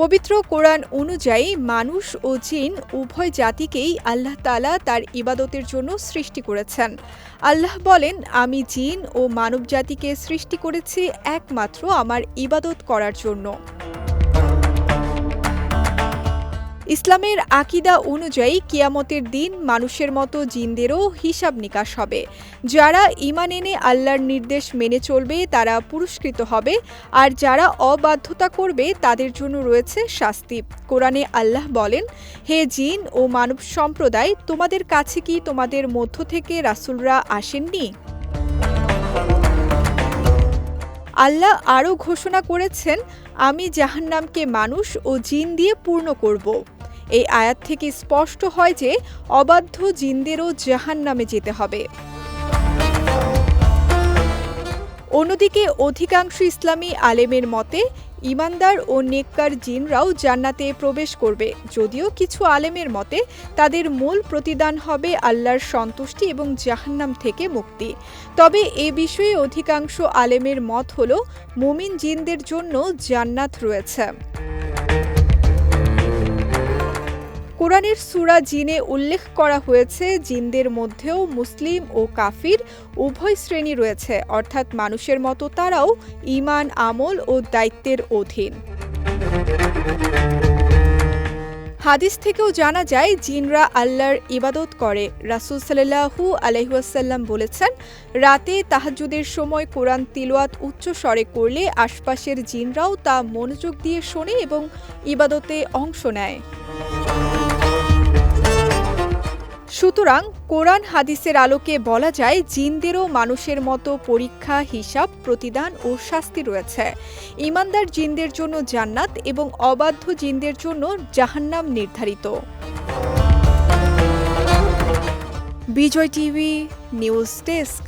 পবিত্র কোরআন অনুযায়ী মানুষ ও জিন উভয় জাতিকেই আল্লাহ তাআলা তার ইবাদতের জন্য সৃষ্টি করেছেন। আল্লাহ বলেন, আমি জিন ও মানব জাতিকে সৃষ্টি করেছি একমাত্র আমার ইবাদত করার জন্য। ইসলামের আকিদা অনুযায়ী কিয়ামতের দিন মানুষের মতো জিনদেরও হিসাব নিকাশ হবে। যারা ঈমান এনে আল্লাহর নির্দেশ মেনে চলবে তারা পুরস্কৃত হবে, আর যারা অবাধ্যতা করবে তাদের জন্য রয়েছে শাস্তি। কোরআনে আল্লাহ বলেন, হে জিন ও মানব সম্প্রদায়, তোমাদের কাছে কি তোমাদের মধ্য থেকে রাসূলরা আসেননি? আল্লাহ আরও ঘোষণা করেছেন, আমি জাহান্নামকে মানুষ ও জিন দিয়ে পূর্ণ করব। এই আয়াত থেকে স্পষ্ট হয় যে অবাধ্য জিনদেরও জাহান্নামে যেতে হবে। অন্যদিকে অধিকাংশ ইসলামী আলেমের মতে ঈমানদার ও নেককার জিনরাও জান্নাতে প্রবেশ করবে, যদিও কিছু আলেমের মতে তাদের মূল প্রতিদান হবে আল্লাহর সন্তুষ্টি এবং জাহান্নাম থেকে মুক্তি। তবে এ বিষয়ে অধিকাংশ আলেমের মত হল মুমিন জিনদের জন্য জান্নাত রয়েছে। কোরআনের সূরা জিনে উল্লেখ করা হয়েছে, জিনদের মধ্যেও মুসলিম ও কাফির উভয় শ্রেণী রয়েছে, অর্থাৎ মানুষের মতো তারাও ঈমান, আমল ও দায়িত্বের অধীন। হাদিস থেকেও জানা যায় জিনরা আল্লাহর ইবাদত করে। রাসূল সাল্লাল্লাহু আলাইহি ওয়াসাল্লাম বলেছেন, রাতে তাহাজ্জুদের সময় কোরআন তিলাওয়াত উচ্চ স্বরে করলে আশপাশের জিনরাও তা মনোযোগ দিয়ে শোনে এবং ইবাদতে অংশ নেয়। সুতরাং কোরআন হাদিসের আলোকে বলা যায় জিনদেরও মানুষের মতো পরীক্ষা, হিসাব, প্রতিদান ও শাস্তি রয়েছে। ঈমানদার জিনদের জন্য জান্নাত এবং অবাধ্য জিনদের জন্য জাহান্নাম নির্ধারিত। বিজয় টিভি নিউজ ডেস্ক।